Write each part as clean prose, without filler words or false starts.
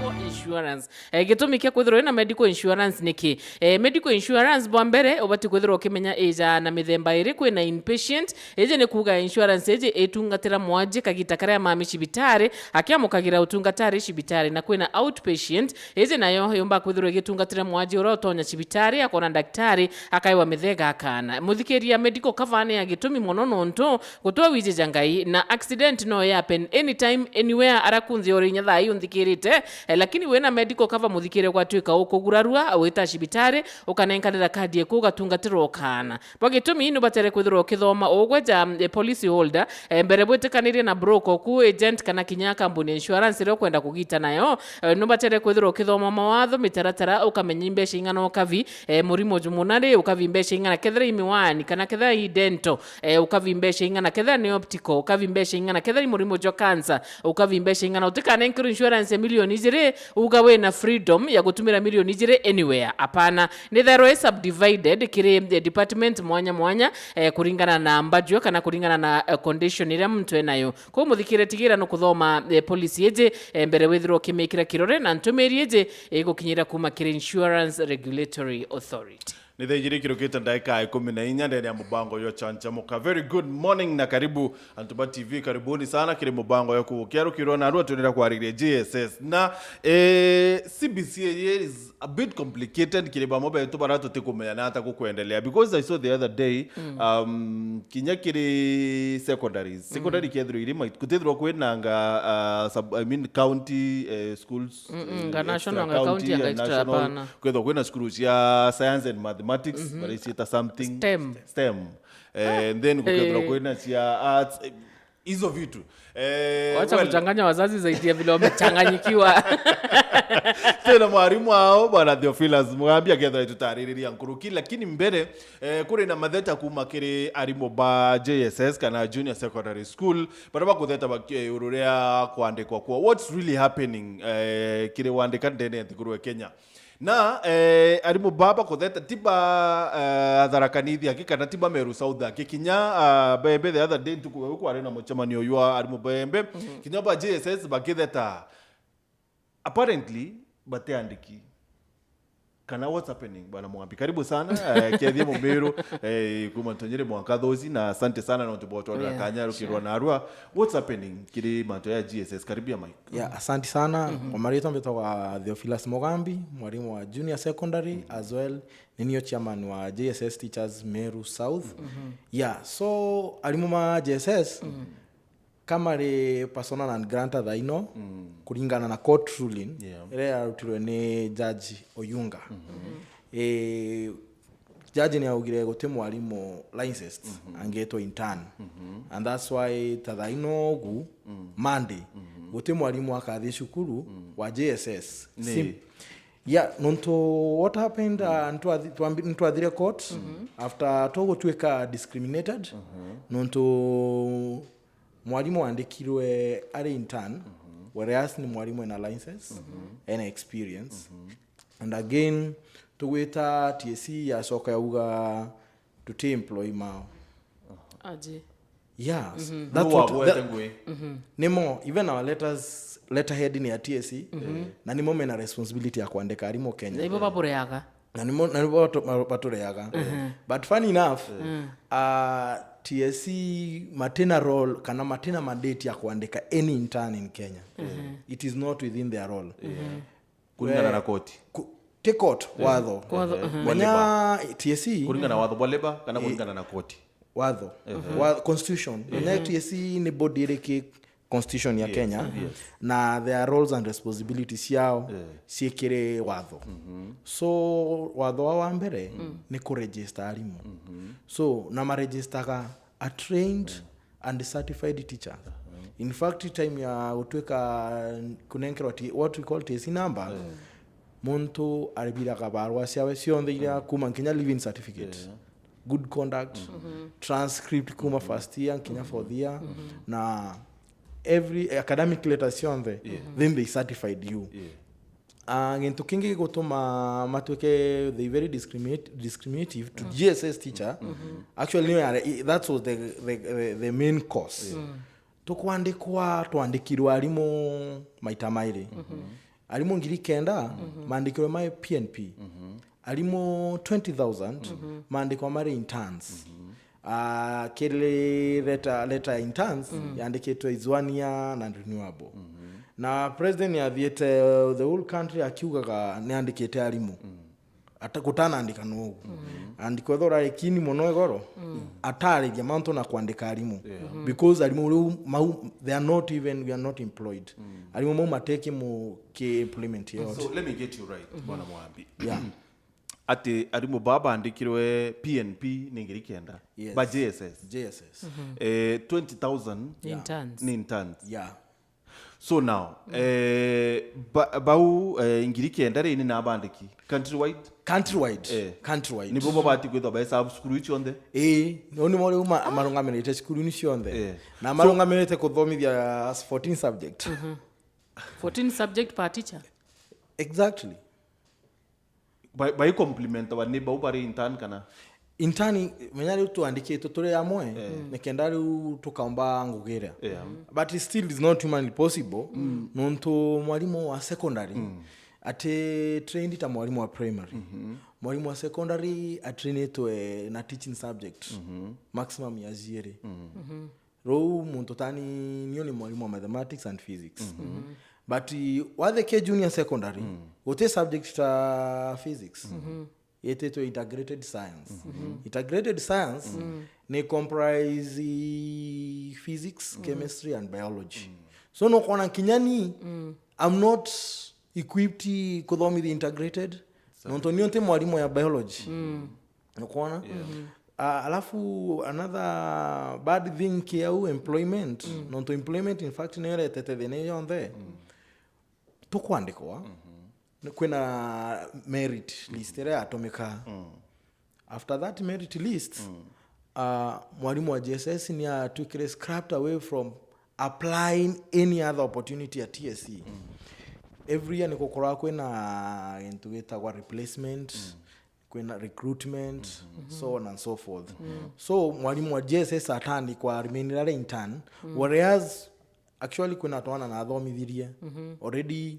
medical insurance. Gitumi kia kwithirwo na medical insurance niki medical insurance bwa mbere ubati kwithirwo kimenya eja na mithemba iri kwina inpatient eje ni kuga insurance eje etungatira mwaje kagita karia mami cibitari akiamukagira utungatari cibitari na kwina outpatient eje nayo yomba kwithirwo gitungatira mwaje urotonya cibitari akona daktari akaiwa mithega akana muthikiria medical cover ya gitumi mono nonto gutwa wije jangai na accident no happen anytime anywhere arakunzi orinya thai unthikirite lakini wena medical cover muthikire gwatuika ukugurarua wita cibitari ukanenkanira kadi eku gatungatirwo kana bagitumi ino batere kwithirwo kithoma ugweja policy holder mbere bwetekanirie na broker ku agent kana kinya company insurance ro kwenda kugita nayo no batere kwithirwo kithoma mawatho mitaratara ukamenya imbeca ingana ukavi murimo jumunari ukavi imbeca ingana kethira imiwani kana kethira idento ukavi imbeca ingana kethira ni optical ukavi imbeca ingana kethira murimo jo cancer ukavi imbeca ingana utikana insurance milioni jire ugawe na freedom ya gutumira milioni jire anywhere apana ni thero subdivided kire department mwanya kuringana na mbajio kana kuringana na condition ira mtu enayo ko muthikire tigira no kuthoma policy eje mbere withiro kimekira kirore na ntumeri eje gukinyira kuma kire insurance regulatory authority. Ni thejiri kirukita ndaika 14 ndani ya mubango yo chanchamuka. Very good morning na karibu Antuba TV, karibuni sana kile mubango yo kukiaru kirona arua tunira kuariria GSS na CBC is a bit complicated kile bamoba yetu barato tikumenya na hata kukuendelea because I saw the other day kinya kile secondary kedro ilima kutedro kwenanga I mean county schools national county ya extra hapana kwenda kwenda schools ya science and mathematics but it's something STEM and then kukedra kwenda ya arts hizo vitu wacha kuchanganya wazazi zaidi ya vile wamechanganyikiwa. Tena mwalimu wao bwana Theophilus mwambia kedha tutaririria nkuruki lakini mbere kuri na matheta kuma kiri arimo ba JSS kana junior secondary school baraba kutheta bakiururia kuandikwa kwa what's really happening kiri wandika ndene thikuru Kenya na arimo baba kutheta tiba tharakanithia hakika na tiba Meru South akikinya bembe the other day tuku arena mochamanio yua arimo bembe kinya ba JSS bakitheta apparently bateandiki kana what's happening bwana Mwambi karibu sana kiadhia Mumeru kuma tonyere mwakathozi na asante sana na tuboto na Kanyaru kirwa na Arua what's happening kile manto ya GSS karibia Mike asante sana kwa marito mbeto wa Theophilus Mogambi mwalimu wa junior secondary as well ninio chairman wa JSS Teachers Meru South so alimuma JSS kama re persona and granta thaino kuringana na court ruling ile yarutirwe ni judge Oyunga judge ni augire gote mwalimu licensed angeto intern and that's why thaino gu Monday gote mwalimu akathi shukuru wa JSS nonto what happened nto athire court after togo tueka discriminated nonto mwalimu andikirwe ari intern whereas ni mwalimu na license and experience and again tuweta TSC ya soka ya uga to employ mao aje that's what nimo even our letterhead ni ya TSC na nimo mena responsibility ya kuandika arimo Kenya ibo babureaga na nimo batureaga but funny enough TSC matena role kana matena mandate ya kuandika any intern in Kenya it is not within their role kulingana na koti take court wadho wanya TSC kulingana na wadho boleba kana kulingana na koti wadho constitution wanya TSC ni body ile constitution ya Kenya na their roles and responsibilities yao siekere wadho so wadho wa mbere ni kuregister alimu so na maregister a trained and certified teacher in fact time ya utweka kunenkero what we call TSC number muntu aribira kabarwa siawe sionthira kuma Kenya living certificate good conduct transcript kuma first year Kenya fourth year na every academic letter then they certified you ngento kingi gutuma matweke they very discriminative to GSS teacher actually that was the main cause tukwandikwa twandikirwa alimu maita maire arimo 9,000 maandikirwe ma PNP arimo 20,000 maandikwa mari interns kile letter interns yandikitwe Izwania na renewable na president yathiete the whole country akiugaga ni andikite arimu atakutana andika no andiko thora ikini muno igoro atarigia manto na kuandika arimu because arimu they are not even we are not employed arimu mo mateke mu ke implement yote. So let me get you right bwana Mwambi. Yeah. Ati arimu baba andikirwe PNP ningiri kenda ba JSS 20,000 interns ni interns. Yeah. So now bau ingiri kenda re ni nabandiki countrywide ni bobo bati kwetho ba sub school ichi onde noni mole uma marungamirite skulu ni cionthe na marungamirite kuthomithia 14 subject 14 subject per teacher exactly by compliment wa ni bau bari intern kana intani menya riu tuandikitwe turi amwe nikenda riu tukaomba ngugire but it still is not humanly possible nontu mwalimu wa secondary ate trained ta mwalimu wa primary mwalimu wa secondary atrainetwe na teaching subject maximum ya 0 ro muntu tani niyo ni mwalimu wa mathematics and physics but what the junior secondary wote subject ta physics to integrated science. Integrated science ne comprise physics, chemistry and biology. So no kona kinyani I'm not equipped kuthomi the integrated. Nonto nionte mwalimu ya biology. No kona. Alafu another bad thing kia employment. Nonto employment in fact nere tete dene yonde. Tukuandikwa. Kwena merit list ere atomeka after that merit list mwalimu wa JSS ni atukire scrapped away from applying any other opportunity at TSC every year nikokora kwena into kwa replacement kwena recruitment so on and so forth so mwalimu wa JSS atandi kwa remainera intern whereas actually kwena twana na athomithirie already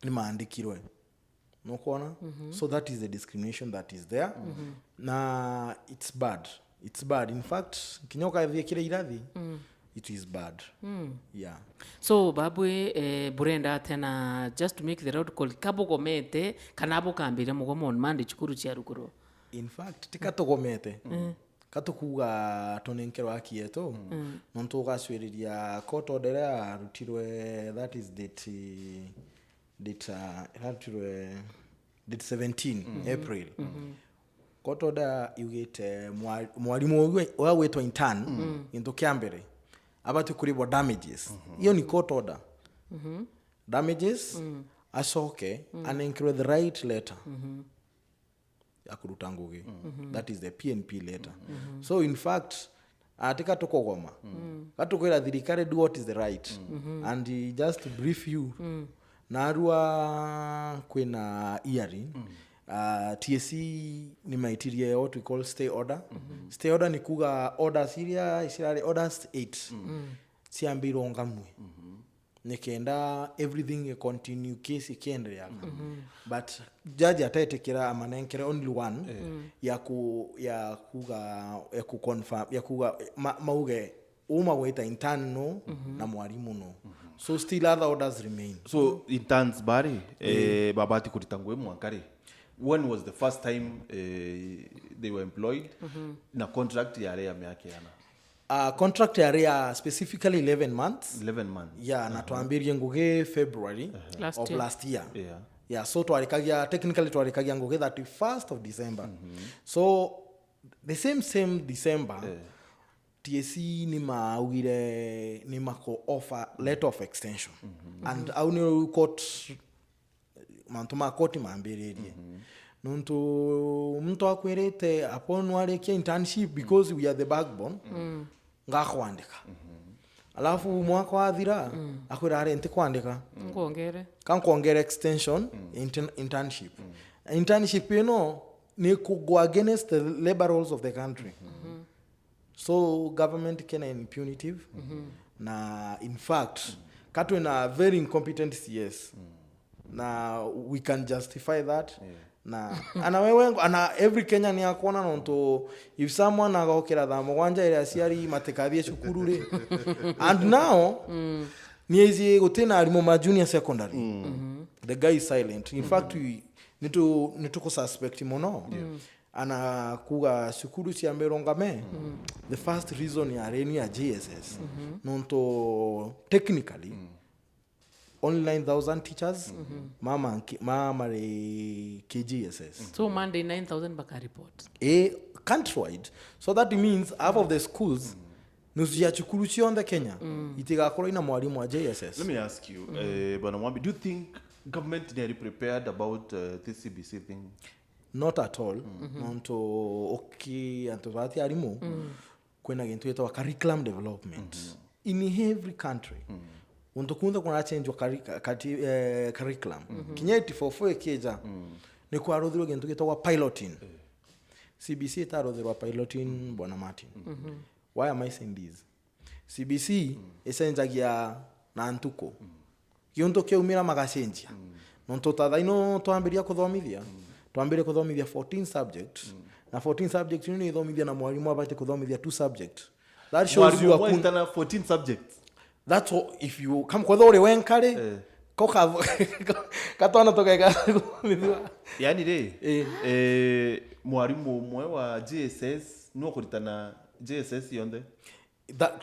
ni maandikirwe no kuona so that is the discrimination that is there na it's bad in fact kinyoka thie kire irathi it is bad yeah so babwe burenda tena just to make the road call kabogomete kanabo kambire mugomo on mande chukuru cia ruguru in fact tikatogomete katukuga tonenkerwa akieto nonto gaswiriria court order arutirwe that is date 17 April court order yugite mwalimu wa wetwa intern into kiambere abatu kuribwa damages hiyo ni court order damages asoke anenkirwe the right letter akuruta ngugi that is the PNP letter so in fact atika tokogoma katukwira thirikari do what is the right and just to brief you narua kwina hearing TSC ni maitirie what we call stay order stay order ni kuga orders iria isirari orders 8 siambiro ngamwe nikenda everything continue case ikiendelea but judge ataetekera amanenkere only one ya confirm ya kuga mauge uma weta intern no na mwalimu no so still other orders remain so interns bari babati kuritangwe mwakari when was the first time they were employed na contract ya area miaka yana contract area specifically 11 months yeah na tuambirie nguge February of last year yeah so twarikagia technically twarikagia nguge 31st of December so the same December TSC ni maugire ni mako offer letter of extension and auni court mantuma court maambiririe nuntu mtu akwirite upon warekia internship because we are the backbone ngakwandika alafu mwaka wathira akwira ari nti kwandika ngongere extension internship internship ni go against the labor rules of the country so government can impunitive na in fact katwe na very incompetent CS na we can justify that na ana wewe ana every Kenyan ni akona nonto if someone agokera thamo gwanja ira ciari matikathie cukuru ri and now niezi gutena arimo ma junior secondary the guy is silent in fact we need to suspect mono ana kuga cukuru cia merongame the first reason ya reni ya JSS nonto technically only 9,000 teachers mama re KGSS so Monday 9,000 baka report countrywide so that means half of the schools nusu ya chukuru cionthe Kenya itigakorwo ina mwarimu wa JSS. Let me ask you Bwana Mwambi, do you think government is prepared about this CBC thing? Not at all. Nonto antobati arimu kwena gintu yetwa curriculum development in every country. Untokunda kuna change wa curriculum. Kinya 84 keja ni kwa rodhiro gintu yetwa piloting. CBC itarodhirwa piloting Bwana Martin. Why am I saying this? CBC esenjagia na ntuko. Kionto keumira magacenjia. Nonto tathaino twambiria kuthomithia. Twambire kuthomithia 14 subjects. Na 14 subjects ni ithomithia na mwalimu abate kuthomithia 2 subjects. That shows you are 14 subjects. That's all, if you come kwa thore wenkare koka katona toka kuthomithia. Yani mwalimu umwe wa JSS no kuritana JSS yonde that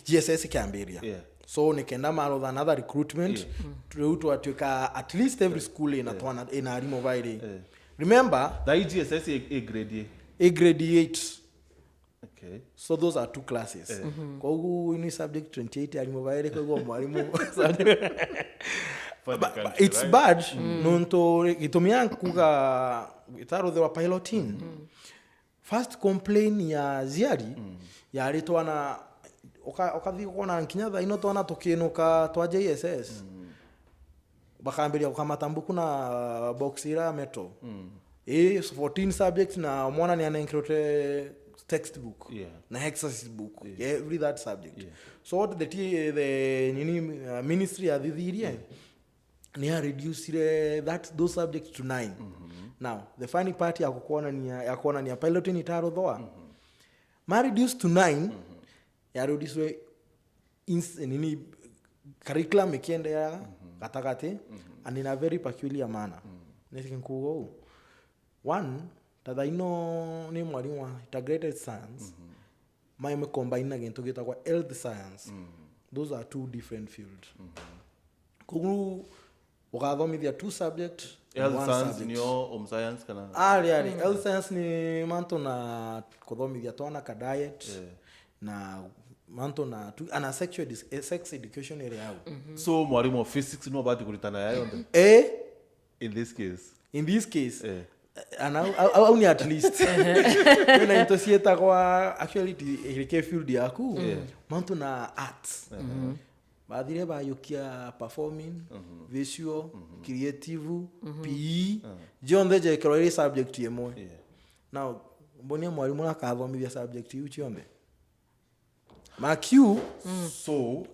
JSS kiambiria so nikenda maro another recruitment to atuka at least every school in arimo vaire remember the JSS a grade 8 okay so those are 2 classes kwa hiyo ni subject 28 arimo vaire kwa hiyo mwalimu it's right? Bad nonto itomia kuga itaro the piloting first complain ya ziari ya ritwa na okathi kona nkinya tha ino twana tukinuka twa JSS bakambiria kumatambuku na box ira meto 14 subjects na mwana ni anankrote textbook na exercise book every that subject so what the ministry adhirie ni reduce those subjects to 9 now the funny part ya kuona ni piloting itaro thoa ma reduce to 9 ya reduce curriculum ikienda ya katakate and in a very peculiar manner nikinkugo one tadaino ni mwalimu wa integrated science me combine na gintu gitagwa health science those are 2 different fields kugu ugathomithia 2 subject health science nio science kana health science ni manto na kuthomithia twana ka diet na manto na ana sex education area yao so mwalimu wa physics no badi kuritana yayo in this case only at least when intosieta kwa actually ilike field yaku manto na arts baadhi bayukia performing visual creative PE jonde je kero subject yemo now mboni mwalimu akathomithia subject yu chionde Q so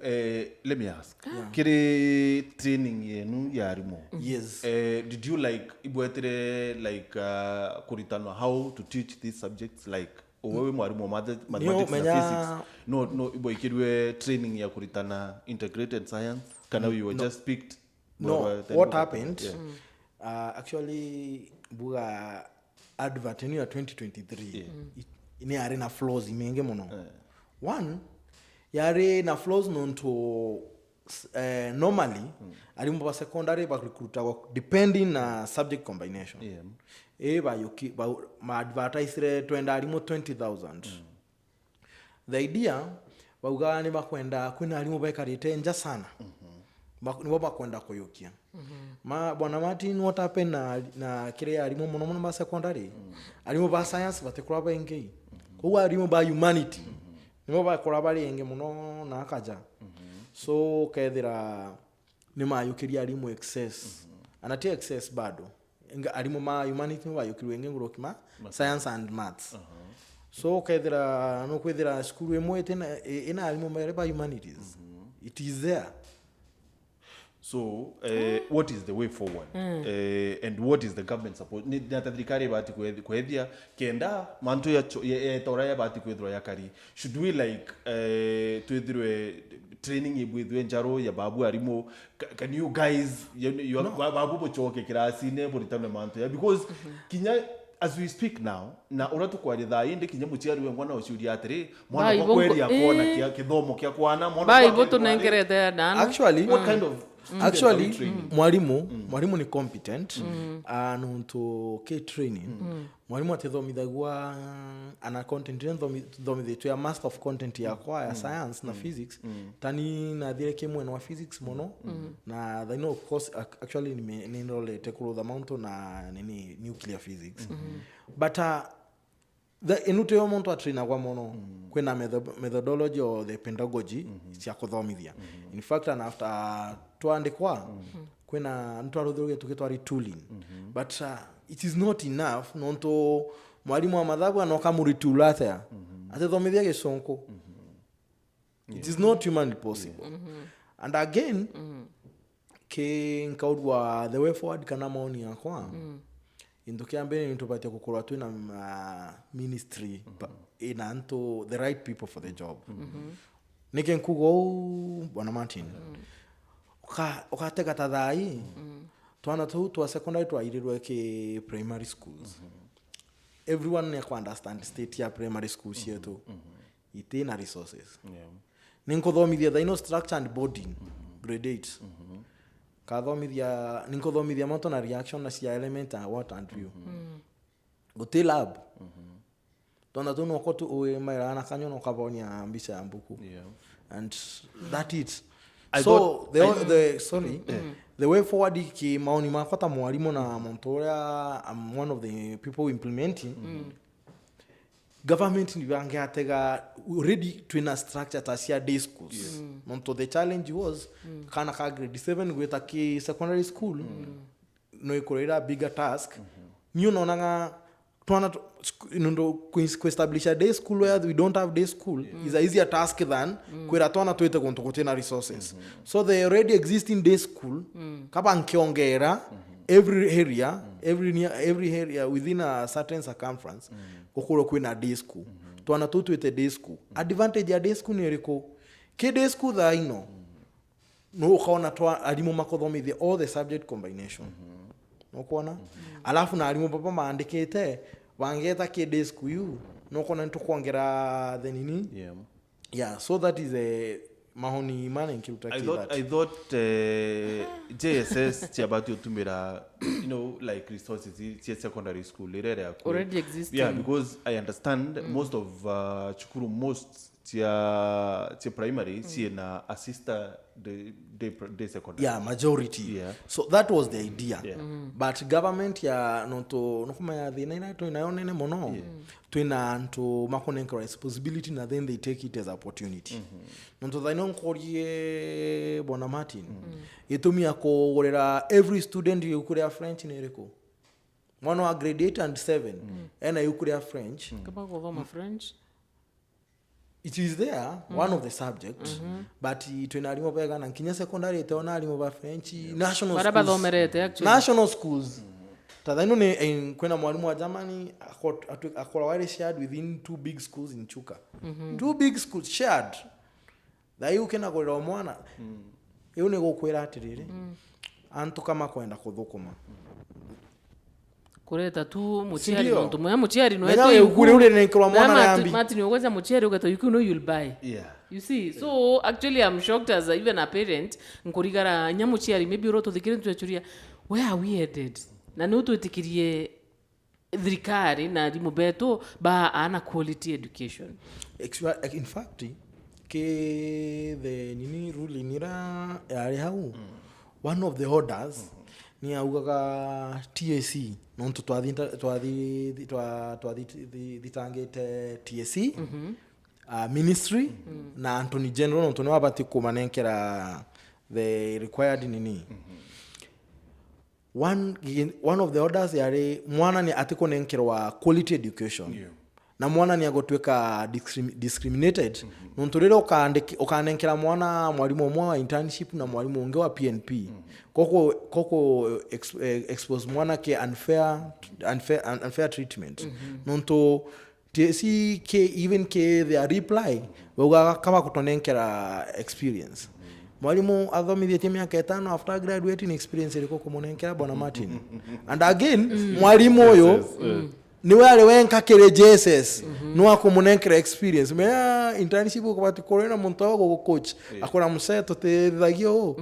let me ask kire training yenu yarimo yes did you like ibwetere like kuritana how to teach these subjects like owewe mwalimu mathematics na physics no iboikirwe training ya kuritana integrated science kana you were just picked what happened actually buga advert in 2023 ini arena flaws imenge mono one yare na flaws nonto normally alimbo ba secondary ba recruiter depending na subject combination ba yoki ba ma advertise twenda alimo 20,000 the idea baugani bakwenda kwina alimo bekarite nja sana ni bakwenda koyokia ma Bwana Martin what happened na kile alimo mono ba secondary alimo ba science batekura ba engei ko alimo ba humanity nimo bakora bari enge muno na akaja so kethira nima yukiria alimu excess anatia excess bado alimu ma humanity bayukirwe enge ngurokima science and maths so kethira no kwethira school emwe tena ina alimu mere ba humanities it is there So what is the way forward and what is the government support ni thirikari bati kwethia kenda mantu ya tora ya bati kwethwa ya kari should we like twithirwe training ibwithwe njaro ya babu arimo can you guys you babu bochoke kirasine buritane mantu ya because kinya as we speak now na uratukwalitha indi kinya muciari we mwana uciuria atiri mwana kwa kweli akona kia kithomo kia kwana mwana bai boto nengerete dana actually what kind of actually mwalimu ni competent nuntu ke training mwalimu atithomithagua ana content thomithitwe ya master of content ya kwa ya science na physics tani na thire kimwe na physics mono na they know of course actually ni enrolled kurutha mount na nini nuclear physics but the enute yo muntu atraina kwa mono kwena methodology or the pedagogy cia kuthomithia in fact and after twandikwa kwena mtu aruthuruge tukitwari tooling but it is not enough nonto mwalimu wa mathabu anoka muritula atia atithomithia gicunku it is not humanly possible and again ke nkaudwa the way forward kana maoni yakwa into kiambeni nitupatia kukorwa tu na ministry ina into the right people for the job nike nkugo bwana Martin ukateka tathai twana tu twa secondary twairirwe ke primary schools everyone ne understand state ya primary schools yetu itina resources ninkothomithia the structure and boarding grade 8 kathomithia ninkothomithia moto na reaction na cia element and what and view guti lab tona tu no kotu o maira na kanyo no kabonia mbica ya mbuku and that it the way forward ki maoni makota mwalimu na montoria I'm one of the people implementing government ni bangatega already twina structure tasia day schools monto the challenge was kana ka grade 7 gweta ki secondary school no ikorera bigger task you know nanga twana ndo establish a day school where we don't have day school is a easier task than kwera twana twete konto kutena resources so the already existing day school kaba nkiongera every area within a certain circumference okuro kwina day school twana tutwete day school advantage ya day school ni riko ke day school tha ino no ukaona twa alimu makothomithia all the subject combination no kuona alafu na alimu papa maandikite wangeta ke day school you no kuona ntukuongera the nini yeah so that is a mahoni mana nkirutaki that I thought JSS tiabatu tumira you know like resources in secondary school already existing yeah because I understand most of chukuru most tia primary see na assistant the secondary yeah majority so that was the idea but government ya nokuma ya the nine to inaonene mono twina nto makonenka responsibility na then they take it as opportunity nto they non korie bona Martin yetumia ko gorera every student yukuria French nereko mwana wa grade 8 and 7 ena yukuria French kaba kuthoma French it is there one of the subjects but twina alimo pega na kinya secondary tona alimo ba French national schools tadhaino ne kwena mwalimu wa Germany akora wale shared within two big schools in Chuka two big schools shared that you can go mwana yo ne gokwera atirire antu kama kwenda kuthukuma kureta tu muciari muntu mwe muciari no eto yukure ure ne kwa mwana rambi Martin yogoza muciari ugato you know you'll buy you see so actually I'm shocked as even a parent nkurigara nyamuciari maybe roto thikire tuachuria where are we headed na no twetikirie thirikari na rimu beto ba ana quality education in fact ke the nini rule nira yari hau one of the orders ni augaga TSC nonto twatangite TSC ministry na Anthony General nonto ni wabati kumanenkera the required nini one of the orders yari mwana ni atiko nenkerwa quality education na mwana ni agotweka discriminated nontu rero ukanenkera mwana mwalimu omwe wa internship na mwalimu unge wa PNP koko expose mwana ke unfair treatment nontu si ke even ke their reply wewe kama kutonenkera experience mwalimu athomithie miaka 5 after graduating experience iliko kumunenkera Bwana Martin and again mwalimu oyo niwe ale wenka kere JSS no akumunekera experience me internship ko bati corona muntu ago coach akora museto te thagio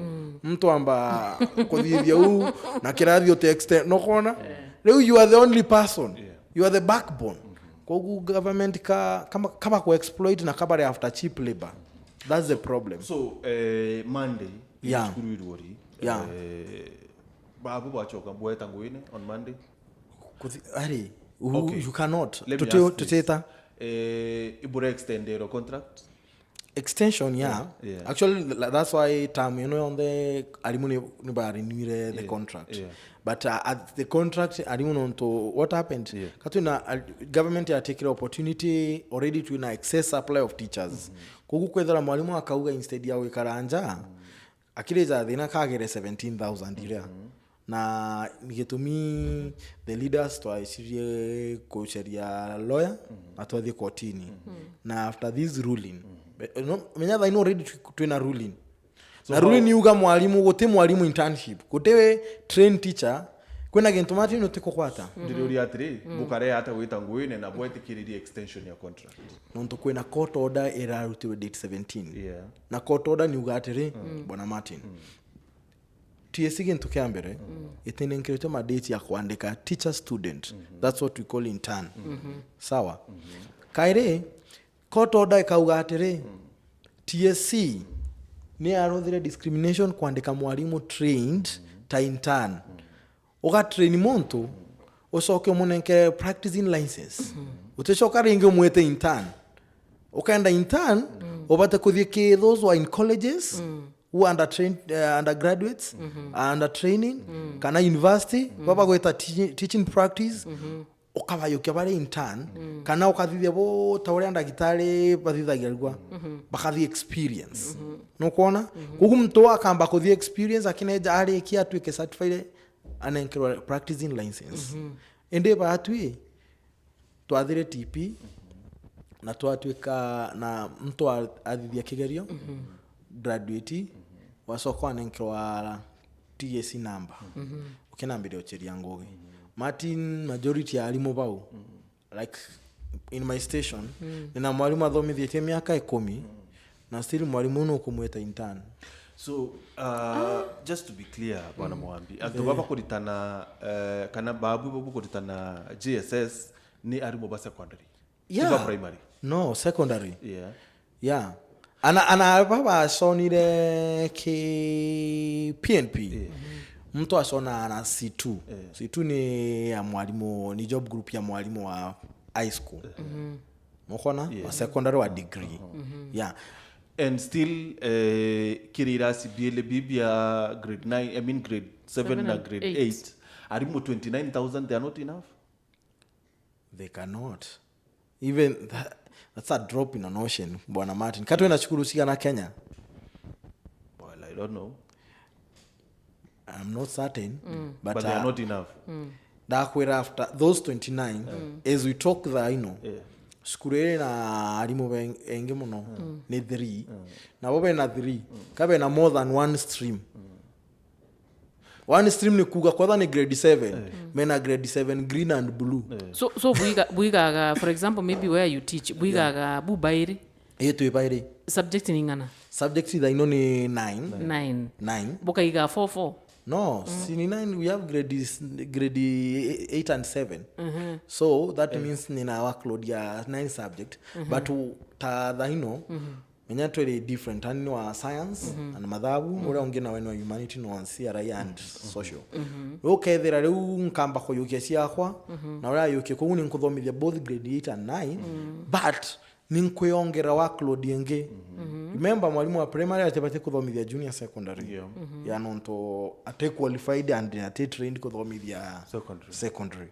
mtu amba kuthithia u na kirathio te extend no kona leo you are the only person you are the backbone ko government kama ku exploit na kabare after cheap labor. That's the problem. So Monday skuru irori babu bachoka bweta nguine on Monday ari okay. You cannot to ibure extend your contract extension yeah. Actually that's why time on the alimuni ni renew the contract but at the contract alimu on to what happened katuna government ya take the opportunity already to na excess supply of teachers kugu kwethera mwalimu akauga instead ya wikaranja akireza thina kagere 17,000 ira na nigitumi the leaders to isirie kocheria lawyer atwathi kotini na after this ruling no menya they know ready to na ruling so na ruling yuga mwalimu gote mwalimu internship gote train teacher kwena gentomati no tiko kwata ndiri uri atri bukare hata wita nguine na bwete kiriri extension ya contract nonto kwena court order era to date 17 na court order ni uga atri Bwana Martin TSC gintu kya mbere itenenkerete madate ya kuandika teacher student that's what we call intern sawa kaire court order ikauga atiri TSC ni arothire discrimination kuandika mwalimu trained ta intern uga train monto usoke munenke practicing license utechoka ringe mwete intern ukaenda intern obata kuthike those who are in colleges who under trained undergraduates under training kana university baba gweta teaching practice ukabayo kyabare intern kana ukathithia bo tawari ndagitari bathithagirwa bakathi experience no kuona kugu mtu akamba kuthi experience akineja ari kia twike certified anenkerwa practicing license ende batwi twathire TP na twatwika na mtu athithia kigerio graduate wasoko anenkerwa TSC number ukinambire ocheria ngoge Martin majority ya alimu bau like in my station nina mwalimu athomithie miaka 10 na still mwalimu no kumweta intern. So just to be clear Bwana Mwambi antu baba kuritana kana babu kuritana JSS ni arimu ba secondary yeah. Primary no secondary ana baba sonire ki PNP mtu asona na C2 C2 ni ya mwalimu ni job group ya mwalimu wa high school mokona wa secondary wa degree and still kirira CBL bibia grade 9 I mean grade 7 na grade 8 arimu 29,000 they are not enough. They cannot even that's a drop in an ocean Bwana Martin katwe na shukuru sika na Kenya. Well I don't know, I'm not certain but they are not enough. That where after those 29 as we talk the skurere na alimu enge muno ni 3 na bobe na 3 kabe na more than one stream one stream ni kuga kwa ni grade 7 mena grade 7 green and blue so buigaga for example maybe where you teach buigaga bubairi yetu ibairi subject ni ngana subject ida ino ni 9 boka iga 4 no sini 9 we have grade 8 and 7 so that means nina workload ya 9 subject but ta the ino menya twere different and wa science and mathabu ora ongena wenu humanity no CRI and social okay there are nkamba ko yuke siakwa na ora yuke ko uni nkuthomithia both grade 8 and 9 but ni nkweyongera workload yenge. Remember mwalimu wa primary atapate kuthomithia junior secondary ya nonto ate qualified and ate trained kuthomithia secondary.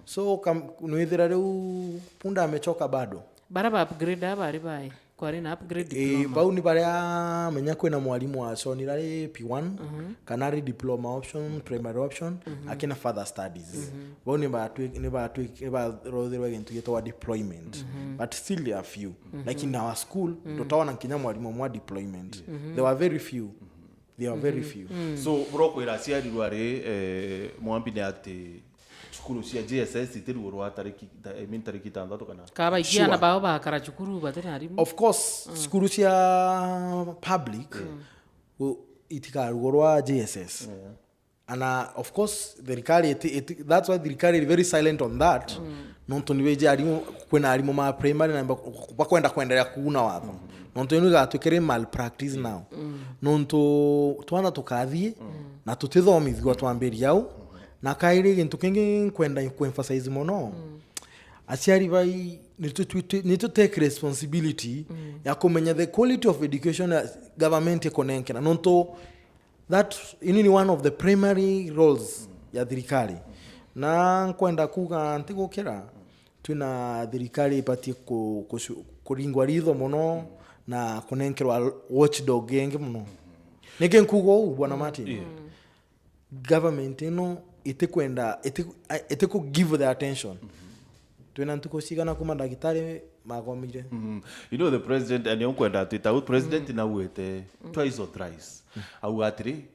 So nwithira riu punda amechoka bado baraba upgrade abari bai kwari na upgrade diploma bau ni baria menya kwena mwalimu wa sonirari P1 kanari diploma option primary option akina further studies bau ni ba rothirwe gintu gitwa deployment but still there are few like in our school tutaona kinya mwalimu mwa deployment there were very few. So broko ira ciari rwari mwambi ni ati chukuru cia JSS itiru rwa tariki tariki 6 kana kaba ikiana bao bakara chukuru batena arimu of course skuru cia public itikarugorwa JSS and of course the rikari that's why the rikari is very silent on that nonto niweje arimu kwena arimu ma primary na bakwenda kuendelea kuuna watho nonto ni gatwikere malpractice now nonto twana tukathie na tutithomithwa twambiria au na kairi gintu kingi kwenda kuemphasize mono aciari bai need to take responsibility ya kumenya the quality of education government econenkera nonto that ini one of the primary roles ya thirikari na kwenda kuga ntigukira twina thirikari ipatie kuringwa ritho mono na kunenkerwa watchdog yenge mono nige nkugo bwana Martin government ino itikwenda itiku give the attention twina ntukusigana kuma ndagitari magomire you know the president and you kwenda twita out president na uete twice or thrice au atri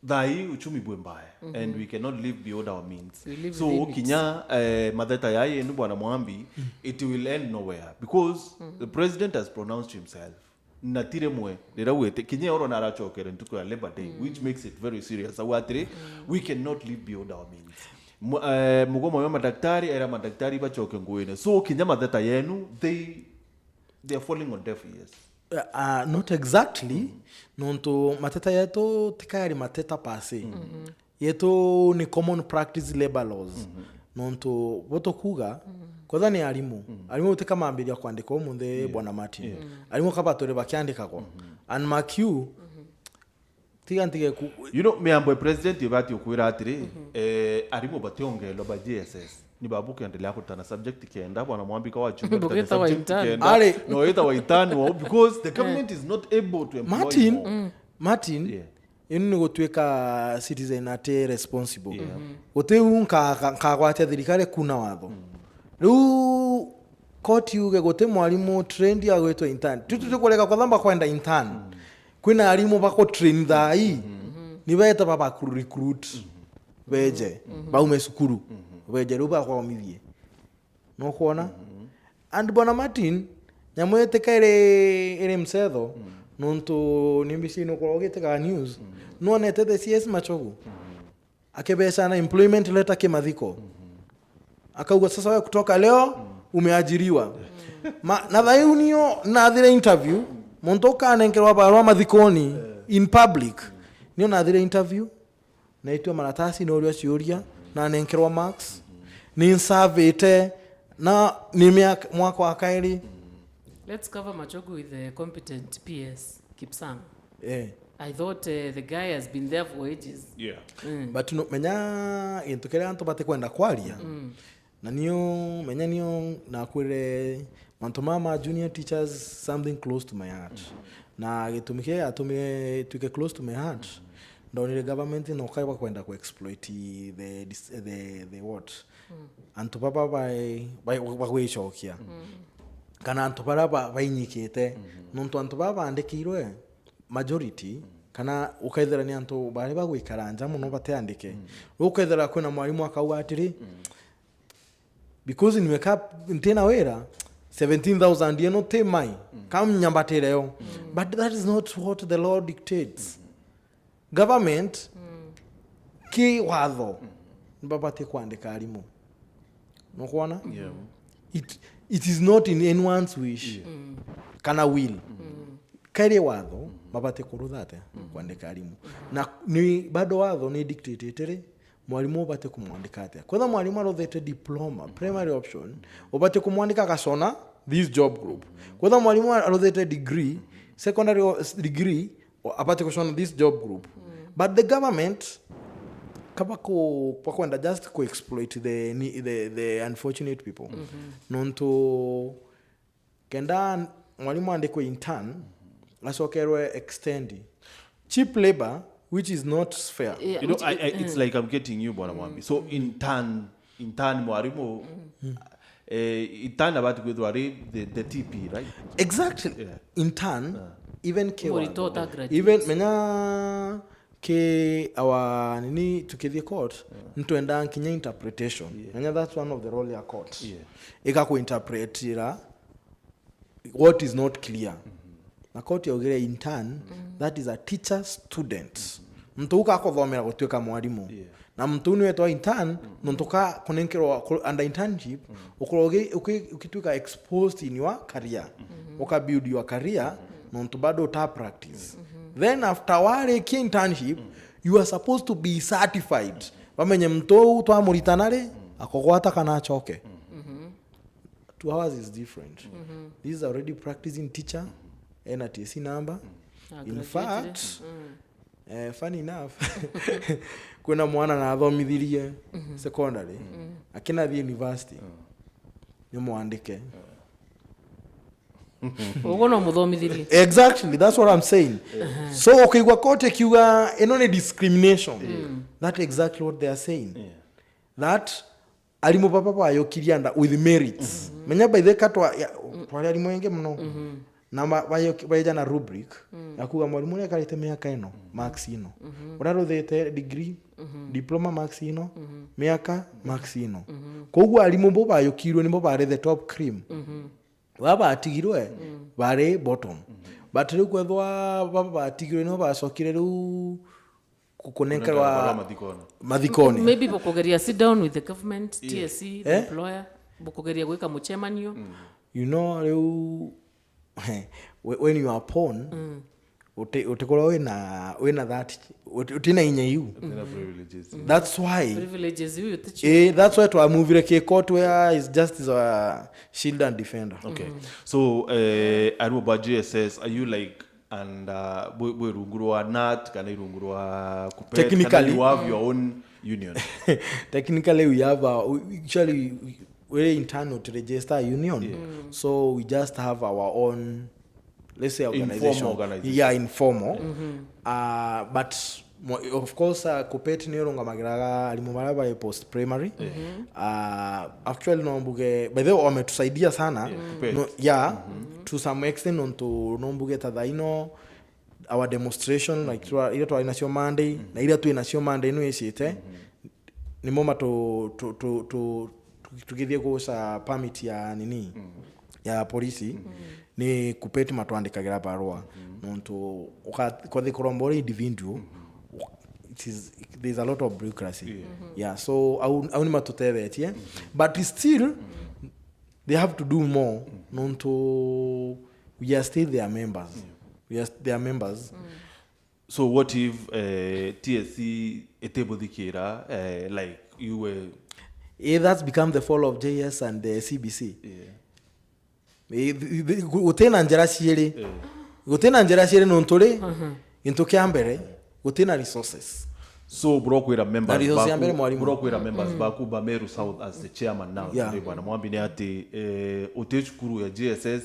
dai uchumi bwembaya and we cannot live beyond our means so kinya madheta yaye ni bwana Mwambi it will end nowhere because the president has pronounced himself natire mwe ndirawete kinye oro narachokere ntuko ya Labor Day which makes it very serious awatire we cannot live beyond our means mugomo wa madaktari era madaktari bachoke nguine so kinya madheta yenu they are falling on deaf ears. Not exactly nonto mateta yetu tikayari mateta pase yetu ni common practice labor laws nonto boto kuga koza ni alimu utika maambiria kuandika omunthe bwana Martin alimu kabatore bakiandika ko and mark you tigantige you know meambo president yobati okwira atiri alimu bationgelwa ba JSS ni babu kiendelea kutana subject kienda bwana Mwambi kwa wachungu no eta waitani because the government is not able to employ Martin inu gutweka citizen ate responsible gote unka kagwate thirikari kuna watho riu court yuge gote mwalimu trend ya gwetwa intern tutukoleka kwa thamba kwenda intern kwina alimu bako train thai ni beta baba ku recruit beje baume sukuru weje ruba kwa mithie no kuona and bwana Martin nyamwete kaire msetho nonto nimbisi no korogete ka news no nete the CS machogu akebesa na employment letter kimathiko akauga sasa wewe kutoka leo umeajiriwa na dhaunio na thire interview montoka nenkerwa barua mathikoni in public nio na thire interview naitwa maratasi no rio ciuria na nenkerwa marks ni surveyte na ni mwaka wa kairi. Let's cover Machogu with the competent PS Kipsang. I thought the guy has been there for ages. But no menya intukere anto bate kwenda kwaria na niyo menya niyo na kwire mama junior teachers something close to my heart na gitumike atume tuke close to my heart ndoni the government no kaiwa kwenda ku exploit the what anto baba by chokia kana anto baba bainyikite nonto anto baba andikirwe majority kana ukaithera ni anto bari bagwikaranja muno bateandike ukaithera kwena mwalimu akauga atiri because in make up ntena wera 17,000 no te mai kam nyambatire yo but that is not what the law dictates. Government ki watho mbabate kuandika alimu no kuona it is not in anyone's wish kana will kare watho mabate kuruthate kuandika alimu na ni bado watho ni dictated mwalimu bate kumwandika ate kwa mwalimu arothete diploma primary option obate kumwandika kasona this job group kwetha mwalimu arothete degree secondary degree apate kushona this job group but the government kaba kwenda just to exploit the unfortunate people nonto kenda mwalimu andikwe intern asokerwe extend cheap labor which is not fair. Yeah, you know, it's like I'm getting you, Bwana Mwambi. So in turn, mwarimu, in turn about the TP, right? Exactly. Yeah. In turn, even even menya ke our nini tukithie court ntuenda kinya interpretation. Menya that's one of the role ya court. Yeah. Eka ku interpretira what is not clear. Na court yogere in turn, that is a teacher student. Mtu uka akothomera gutuika mwarimu. Na mtu ni wetwa intern nontoka kunenkerwa under internship ukituika exposed in your career. Uka build your career nonto bado ta practice. Then after wale ki internship you are supposed to be certified. Bamenye mtu twa muritanare akogwata kana choke. 2 hours is different. This is already practicing teacher NTC number. In fact, funny enough, kuna mwana na athomithirie secondary, akina thi university, ni mwandike. Ugono muthomithirie. Exactly, that's what I'm saying. So ukigwa kote kiuga enone discrimination. That's exactly what they are saying. That alimu papa ayokiria nda with merits. Menya by the katwa twali alimu enge mno. Na bayo na rubric yakuga mwalimu ne karite miaka ino max ino urarothete degree diploma max ino miaka max ino koguo alimu bo bayokirwe nimbo bare the top cream baba atigirwe bare bottom but riu kwethwa baba atigirwe no bacokire riu kukonenkerwa mathikoni maybe bokogeria sit down with the government TSC the employer bokogeria gwika muchemanio you know riu when you are born utekora wena that utina inya you that's why privileges you that's why to a movie ke court where is justice a shield and defender. Okay. So aru ba GSS are you like and we rungurwa nat kana rungurwa kupet technically you have your own union. Technically we have actually we're internal to register a union. So we just have our own, let's say, organization. Yeah, informal. But of course, Kupet Nirunga Magaraga, Alimumaraba post primary. Actually, Nombuge, by the way, tusaidia sana. To some extent, on to Nombuge Tadaino, our demonstration, like to Inasio Monday, Naida to Inasio Monday, no esite. Ni moma to tukithie kusa permit ya nini ya polisi ni kupeti matwandikagira barua nonto kwa the korombore individual there's a lot of bureaucracy so au ni matotevetie but still they have to do more nonto we are still their members we are their members. So what if TSC etebodikira like you were that's become the fall of JS and the CBC. Gutena njera ciere. Gutena njera ciere nontore into kiambere gutena resources. So brokwira members baku Bameru South as the chairman now today bwana Mwambi ni ati utechukuru ya GSS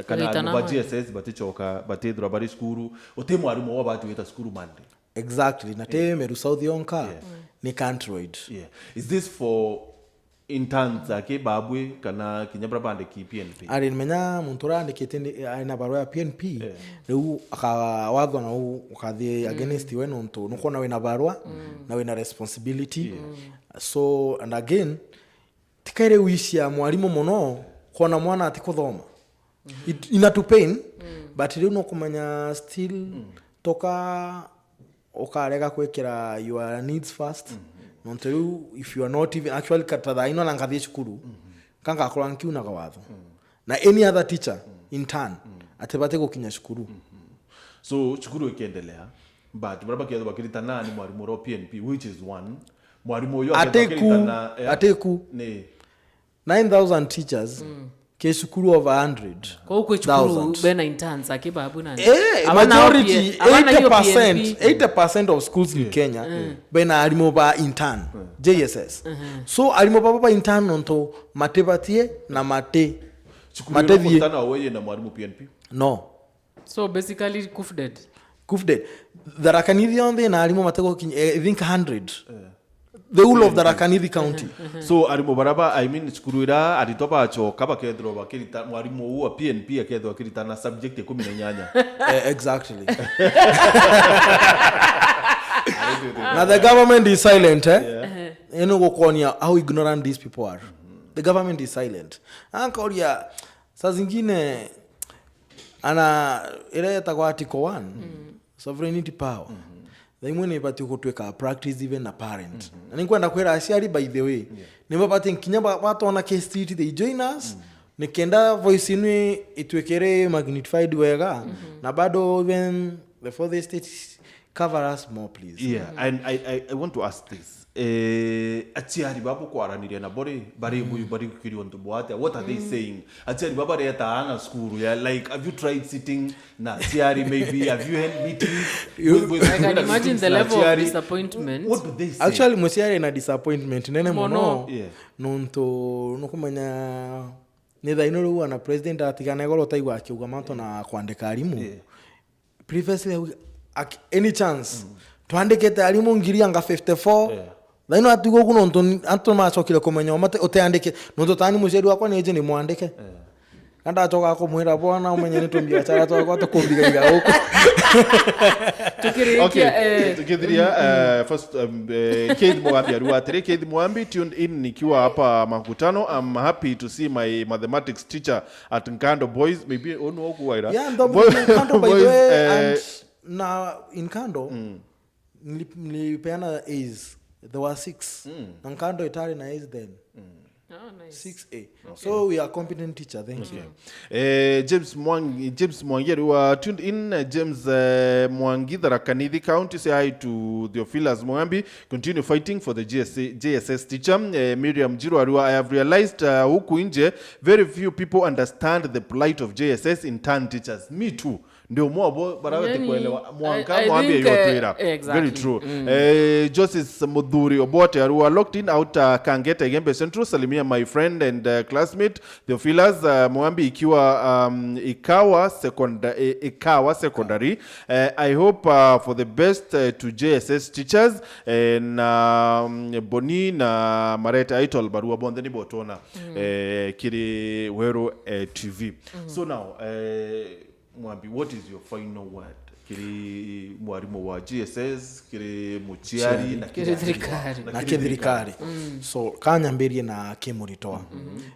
kana ba GSS batechoka batedra bari skuru utemwarimu wabatu weta skuru mande. Exactly. Nate Meru South yonka ni countrywood. Is this for interns ake babwe kana kinyabra bande ki PNP? Ari menya muntura ndikete aina barua ya PNP. Riu akawadho na ukathie against we nonto nukona we na barua na we na responsibility. So and again tikaire wishia mwalimu mono kona mwana atikuthoma. Ina to pain but riu no kumenya still toka ukarega kwekera your needs first. Nonto if you are not even actually katada ino nangathie cukuru kanga akora nkiuna gawatho na any other teacher in turn atebate gukinya cukuru. So cukuru ikiendelea but baraba kiatho bakiritana ni mwarimu ro PNP which is one mwarimu yo ateku ni 9,000 teachers ke cukuru over 100 kwa huko chukuru bena interns akibabu nani majority 80% of schools in Kenya bena alimo ba intern JSS so alimo ba intern nonto matebatie na mate matevi tana wewe na mwalimu PNP no so basically kufded the Rakanithi on the na alimo mateko I think 100 the whole of the Rakanithi county so alimo baraba I mean skuru ira alitoba acho kaba kedro bakirita mwalimu wa PNP akedro akirita na subject 18 exactly now the government is silent you know gokonia how ignorant these people are the government is silent ankoria saa zingine ana ile takwa article 1 sovereignty power Daimwe pati kutweka practice even a parent. Na nikwenda kwera asiari by the way. Nimba pati nkinya watu wana case they join us. Nikenda voice inu itwekere magnified wega. Na bado even before the state cover us more please. Yeah, and I want to ask this. Atiari babu kwaranire na bari kukiri wantu boate. What are they saying? Atiari baba reta ana skuru ya like have you tried sitting na atiari maybe have you had meetings? I can imagine the level of disappointment. What do they say? Actually musiari na disappointment nene mono. Yeah. Nonto nukumanya netha inoru ana president atigana goro taigwa akiuga manto na kwandika arimu. Previously any chance twandikete arimu ngirianga 54 Daino atigo kuno anto macokire kumenya omate uteandike nonto tani muceri wakwa neje ni mwandike kanda achoka kumwira bwana umenye ni tumbia chara twakwa tukumbiga iga huko tukithiria first Keith Mwambi aruatire Keith Mwambi tuned in nikiwa hapa makutano. I'm happy to see my mathematics teacher at Nkando Boys maybe ono okuwaira Nkando by the way and na in Nkando nilipeana A's. There were 6. Nkando itari na A's then. Oh, nice. 6A. Okay. So we are competent teacher. Thank you. James Mwangi, you are tuned in. James Mwangi, the Rakanithi County. Say hi to Theophilus Mwambi. Continue fighting for the JSS teacher. Miriam Jiru, I have realized huku nje very few people understand the plight of JSS intern teachers. Me too. Ndio mwabo barawete kuelewa mwanka mwambie yotwira very true. Joseph Mudhuri Obote are locked in out Kangeta Gembe Central. Salimia my friend and classmate Theophilus Mwambi ikiwa Ikawa secondary. I hope for the best to JSS teachers na Boni na Mareta Aitol barua bonde ni botona kiri Wero TV. So now Mwambi, what is your final word? Kiri mwarimu wa GSS, kiri muchiari na kiri thirikari. So kanyambirie na kimuritoa.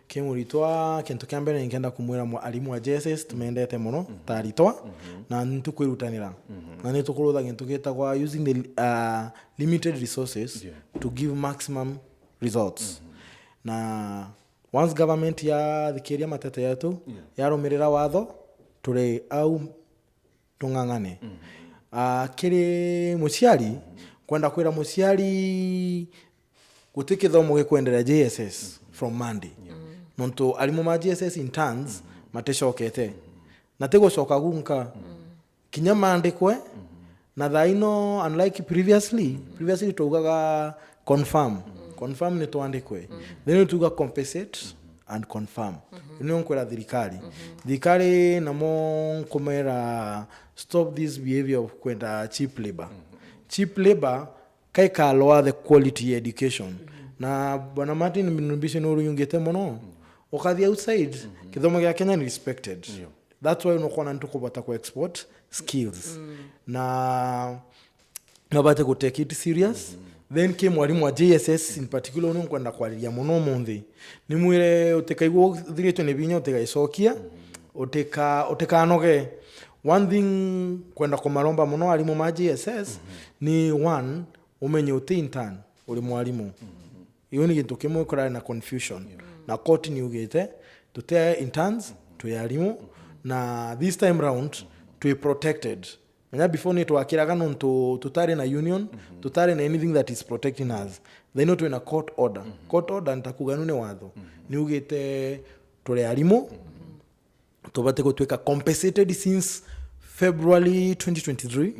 Kimuritoa kintu kiambere ningenda kumwira mwarimu wa GSS tumendete muno taritoa na ntukwirutanira. Na nitukurutha kintu kitagwa using the limited resources to give maximum results. Na once government ya thikiria matete yetu yarumirira watho tule au tungangane kiri muciari kwenda kwira muciari gutike thomo gikuendelea JSS from Monday nonto alimu ma JSS interns mateshokete na tego shoka gunka kinya mandikwe na thaino unlike previously tugaga confirm ni tuandikwe then tuga compensate and confirm. Nkwera thirikari namo komera stop this behavior of kwenda cheap labor. Cheap labor kaika lower the quality education. Na bwana Martin Mbishe no runyungete mono. Okathi outside kithomo gya Kenya ni respected. That's why unokona ntuko bata ku export skills. Na nabate ku take it serious. Then came mwalimu wa JSS in particular ono kwenda kwaliria muno munthi ni mwire utekaigwo thiritwe ni binya utegaicokia utekanoge one thing kwenda kumaromba muno alimu ma JSS ni one umenye uti intern uri mwalimu iyo ni kintu kimwe kora na confusion na court ni ugete tute interns to yalimu na this time round to be protected. Menya before ni twakiraga nonto tutare na union tutare na anything that is protecting us they not in a court order court order ntakuganune watho ni ugite tore arimo tubate gutwika compensated since February 2023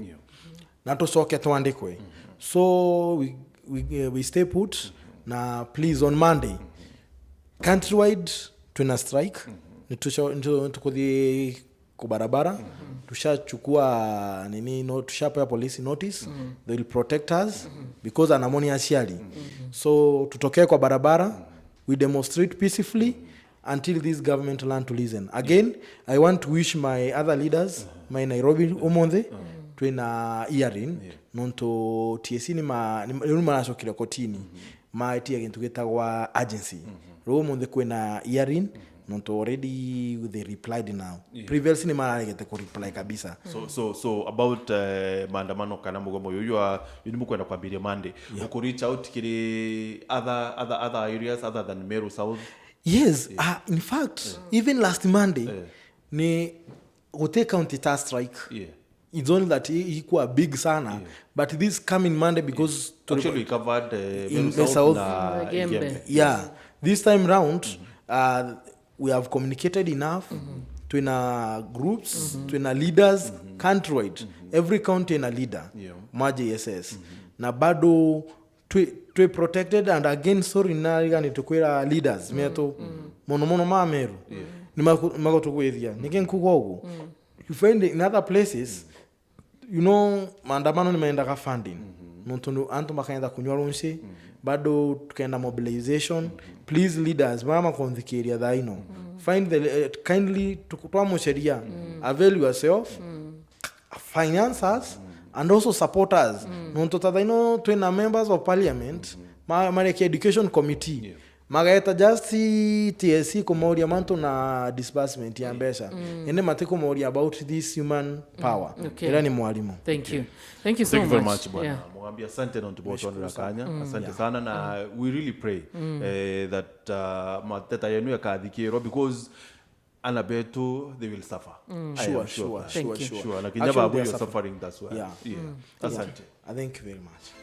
na tucoke twandikwe so we stay put na please on Monday countrywide tuna strike tukuthi kubarabara tushachukua tushapea police notice they will protect us because anamoni asiali so tutokee kwa barabara we demonstrate peacefully until this government learn to listen again. I want to wish my other leaders my Nairobi umonde twina hearing nonto TSC ni maracokire kotini maetia gintu gitagwa agency umonde kwina hearing nonto already they replied now previously ni maragete ko reply kabisa so about maandamano kana mugomo yoyo ni kwenda kwambiria Monday uko reach out kiri other areas other than Meru South. Yes, in fact, even last Monday, ni Ote County task strike. It's only that equal big sana, but this coming Monday because actually we covered in the South. Yeah, this time round, we have communicated enough to in groups, to in leaders, countrywide. Every county in a leader, Maji SS. Na bado to protected and again sorry na tukwira leaders meto mono mameru ni magotukwithia niken kugogo you find in other places you know maandamano ni maenda ka funding nonto antu makaenda kunyorunshi bado tukaenda mobilization please leaders mama konthikeria thaino find the kindly tukutwa sheria avail yourself finance us and also support us. Nonto tadaino twina members of parliament mareke education committee magaeta just TSC kumoria manto na disbursement ya mbesha ende matiko moria about this human power ila ni mwalimu. Thank you so much. Very much bwana mwambia asante na tuboto Kanya asante sana na we really pray that mateta yenu yakadhikiro because anabeto they will suffer. Sure. Like in Babu you're suffering, that's why. Asante. Thank you very much.